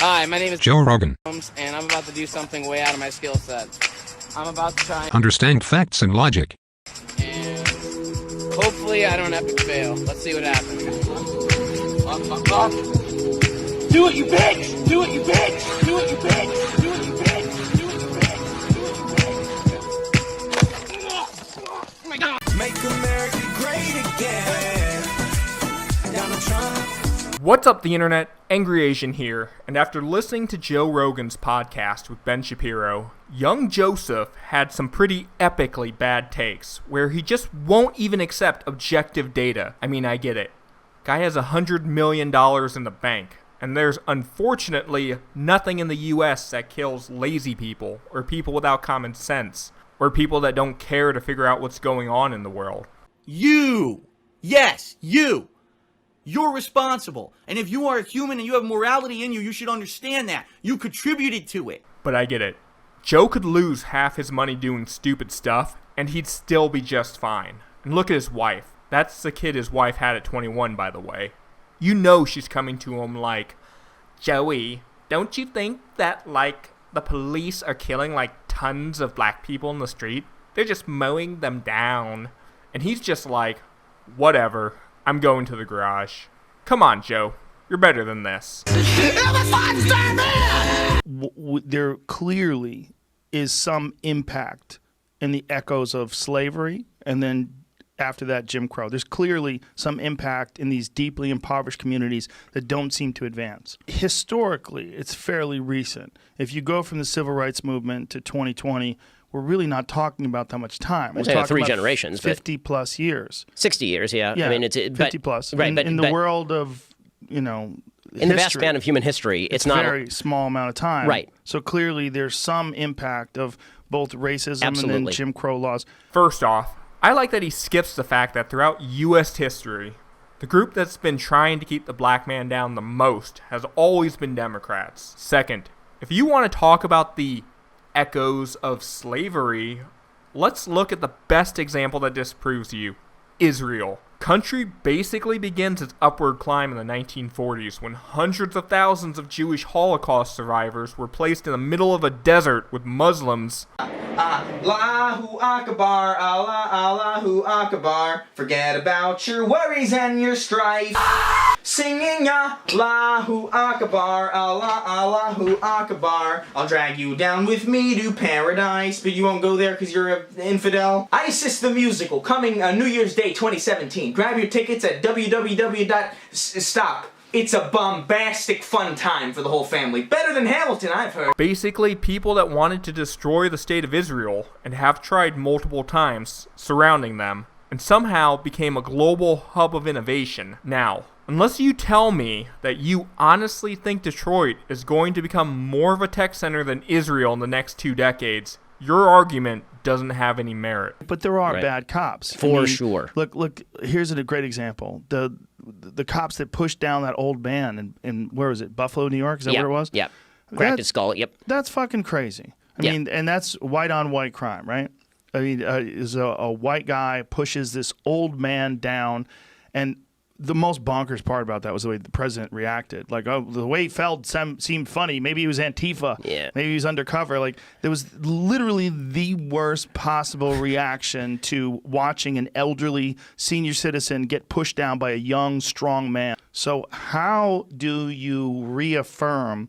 Hi, my name is Joe Rogan, and I'm about to do something way out of my skill set. I'm about to try understand facts and logic. and hopefully I don't epic fail. Let's see what happens. Do it, you bitch! Do it, you bitch! Do it, you bitch! Do it, you bitch! Do it, you bitch! Oh my God! Make America great again. Donald Trump. What's up, the internet? Angry Asian here, and after listening to Joe Rogan's podcast with Ben Shapiro, young Joseph had some pretty epically bad takes, where he just won't even accept objective data. I mean, I get it. Guy has $100 million in the bank, and there's unfortunately nothing in the US that kills lazy people, or people without common sense, or people that don't care to figure out what's going on in the world. You! Yes, you! You're responsible. And if you are a human and you have morality in you, you should understand that. You contributed to it. But I get it. Joe could lose half his money doing stupid stuff, and he'd still be just fine. And look at his wife. That's the kid his wife had at 21, by the way. You know she's coming to him like, Joey, don't you think that, the police are killing, tons of black people in the street? They're just mowing them down. And he's just like, whatever. I'm going to the garage. Come on, Joe. You're better than this. There clearly is some impact in the echoes of slavery, and then after that, Jim Crow. There's clearly some impact in these deeply impoverished communities that don't seem to advance. Historically, it's fairly recent. If you go from the civil rights movement to 2020, we're really not talking about that much time. We're talking three about generations, 50 plus years. 60 years, yeah. Yeah, I mean, it's 50 plus. Right, in the world of, in the vast span of human history, it's not a very small amount of time. Right. So clearly, there's some impact of both racism Absolutely. and then Jim Crow laws. First off, I like that he skips the fact that throughout U.S. history, the group that's been trying to keep the black man down the most has always been Democrats. Second, if you want to talk about the echoes of slavery, let's look at the best example that disproves to you. Israel. Country basically begins its upward climb in the 1940s when hundreds of thousands of Jewish Holocaust survivors were placed in the middle of a desert with Muslims. Allahu Akbar, Allah, Allahu Akbar. Forget about your worries and your strife. Singing Allahu Akbar, Allah, Allahu Akbar. I'll drag you down with me to paradise, but you won't go there because you're an infidel. ISIS the Musical, coming New Year's Day 2017. Grab your tickets at www.stop. It's a bombastic fun time for the whole family. Better than Hamilton, I've heard. Basically, people that wanted to destroy the state of Israel and have tried multiple times surrounding them, and somehow became a global hub of innovation. Now, unless you tell me that you honestly think Detroit is going to become more of a tech center than Israel in the next 2 decades, your argument doesn't have any merit. But there are Right. bad cops. For sure. Look, here's a great example. The cops that pushed down that old man in where was it? Buffalo, New York? Is that where it was? Yeah. Cracked his skull. Yep. That's fucking crazy. I mean, and that's white on white crime, right? I mean, is a white guy pushes this old man down, and the most bonkers part about that was the way the president reacted. The way he felt seemed funny. Maybe he was Antifa. Yeah. Maybe he was undercover. There was literally the worst possible reaction to watching an elderly senior citizen get pushed down by a young, strong man. So how do you reaffirm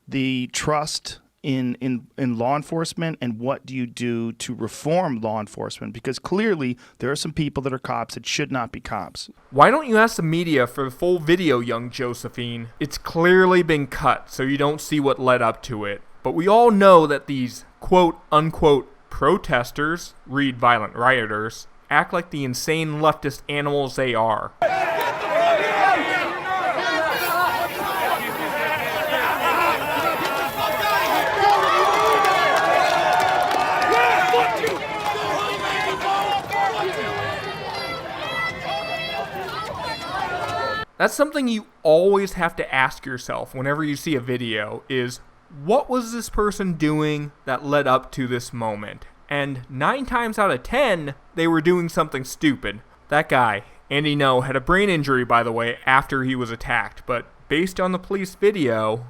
the trust in law enforcement, and what do you do to reform law enforcement? Because clearly there are some people that are cops that should not be cops. Why don't you ask the media for the full video, young Josephine? It's clearly been cut, so you don't see what led up to it. But we all know that these quote-unquote protesters, read violent rioters, act like the insane leftist animals they are. That's something you always have to ask yourself whenever you see a video is, what was this person doing that led up to this moment? And 9 times out of 10, they were doing something stupid. That guy, Andy No, had a brain injury, by the way, after he was attacked, but based on the police video,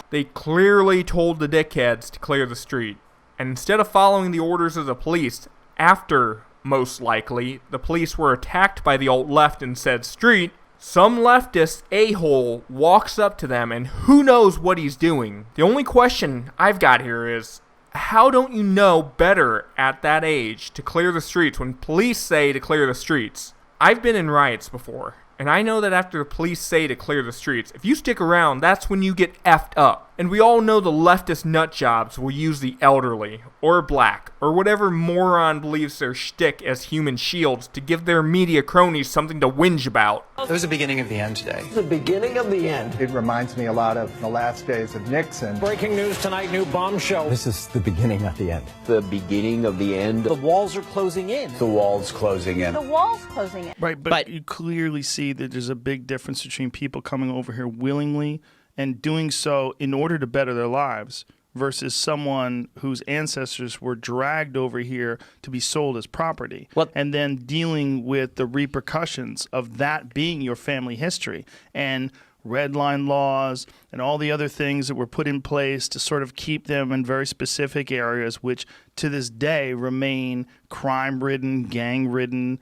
they clearly told the dickheads to clear the street. And instead of following the orders of the police, after, most likely, the police were attacked by the alt-left in said street, some leftist a-hole walks up to them and who knows what he's doing. The only question I've got here is, how don't you know better at that age to clear the streets when police say to clear the streets? I've been in riots before, and I know that after the police say to clear the streets, if you stick around, that's when you get effed up. And we all know the leftist nutjobs will use the elderly, or black, or whatever moron believes their shtick as human shields to give their media cronies something to whinge about. It was the beginning of the end today. The beginning of the end. It reminds me a lot of the last days of Nixon. Breaking news tonight, new bombshell. This is the beginning of the end. The beginning of the end. The walls are closing in. The wall's closing in. The wall's closing in. Right, but you clearly see that there's a big difference between people coming over here willingly and doing so in order to better their lives versus someone whose ancestors were dragged over here to be sold as property, and then dealing with the repercussions of that being your family history and red line laws and all the other things that were put in place to sort of keep them in very specific areas, which to this day remain crime-ridden, gang-ridden,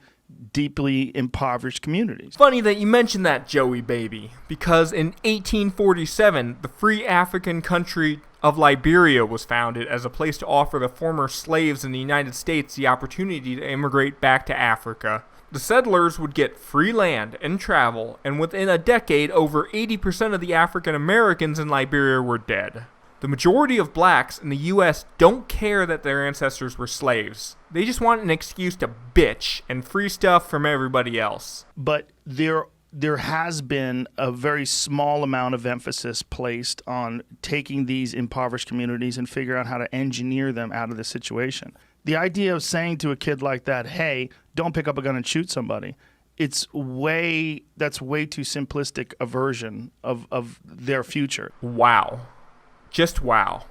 deeply impoverished communities. Funny that you mentioned that, Joey baby, because in 1847, the free African country of Liberia was founded as a place to offer the former slaves in the United States the opportunity to immigrate back to Africa. The settlers would get free land and travel, and within a decade, over 80% of the African Americans in Liberia were dead. The majority of blacks in the U.S. don't care that their ancestors were slaves. They just want an excuse to bitch and free stuff from everybody else. But there has been a very small amount of emphasis placed on taking these impoverished communities and figure out how to engineer them out of the situation. The idea of saying to a kid like that, hey, don't pick up a gun and shoot somebody, that's way too simplistic a version of their future. Wow. Just wow.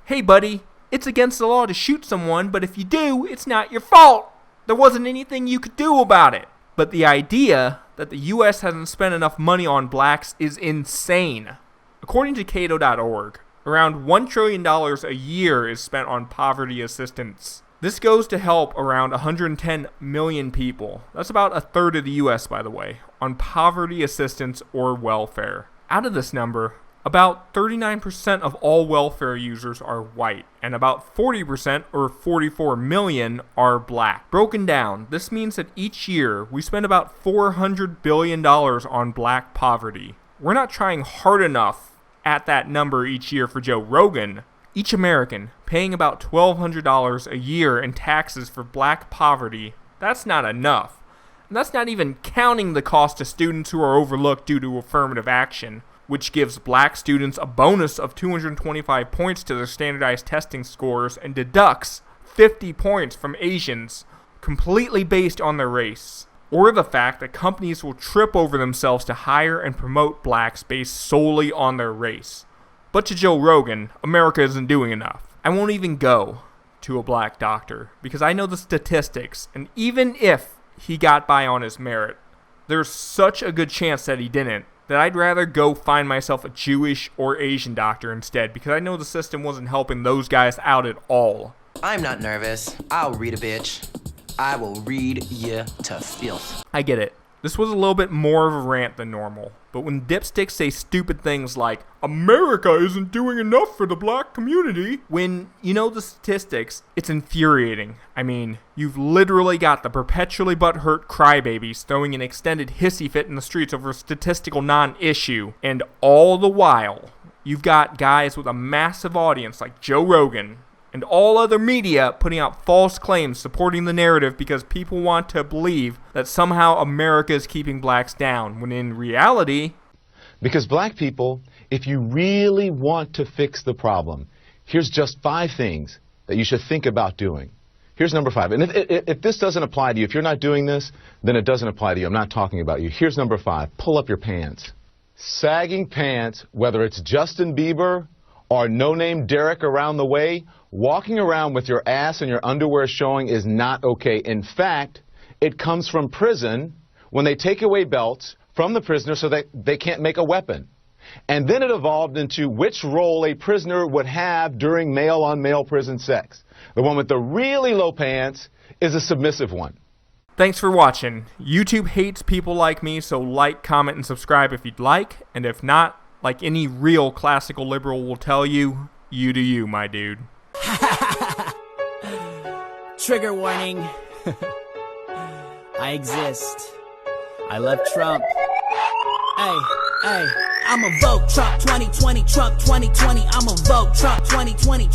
Hey buddy, it's against the law to shoot someone, but if you do, it's not your fault. There wasn't anything you could do about it. But the idea that the U.S. hasn't spent enough money on blacks is insane. According to Cato.org, around $1 trillion a year is spent on poverty assistance. This goes to help around 110 million people. That's about a third of the U.S., by the way, on poverty assistance or welfare. Out of this number, about 39% of all welfare users are white, and about 40%, or 44 million, are black. Broken down, this means that each year we spend about $400 billion on black poverty. We're not trying hard enough at that number each year for Joe Rogan. Each American paying about $1,200 a year in taxes for black poverty, that's not enough. And that's not even counting the cost to students who are overlooked due to affirmative action, which gives black students a bonus of 225 points to their standardized testing scores and deducts 50 points from Asians, completely based on their race. Or the fact that companies will trip over themselves to hire and promote blacks based solely on their race. But to Joe Rogan, America isn't doing enough. I won't even go to a black doctor because I know the statistics, and even if he got by on his merit, there's such a good chance that he didn't, that I'd rather go find myself a Jewish or Asian doctor instead, because I know the system wasn't helping those guys out at all. I'm not nervous. I'll read a bitch. I will read you to filth. I get it. This was a little bit more of a rant than normal, but when dipsticks say stupid things like, America isn't doing enough for the black community, when you know the statistics, it's infuriating. I mean, you've literally got the perpetually butthurt crybabies throwing an extended hissy fit in the streets over a statistical non-issue, and all the while, you've got guys with a massive audience like Joe Rogan, and all other media putting out false claims supporting the narrative because people want to believe that somehow America is keeping blacks down, when in reality... Because black people, if you really want to fix the problem, here's just 5 things that you should think about doing. Here's number 5. And if this doesn't apply to you, if you're not doing this, then it doesn't apply to you. I'm not talking about you. Here's number 5. Pull up your pants. Sagging pants, whether it's Justin Bieber or no-name Derek around the way, walking around with your ass and your underwear showing is not okay. In fact, it comes from prison when they take away belts from the prisoner so that they can't make a weapon. And then it evolved into which role a prisoner would have during male-on-male prison sex. The one with the really low pants is a submissive one. Thanks for watching. YouTube hates people like me, so like, comment, and subscribe if you'd like. And if not, like any real classical liberal will tell you, you do you, my dude. Trigger warning. I exist. I love Trump. Hey, I'ma vote Trump 2020, Trump 2020. I'ma vote Trump 2020.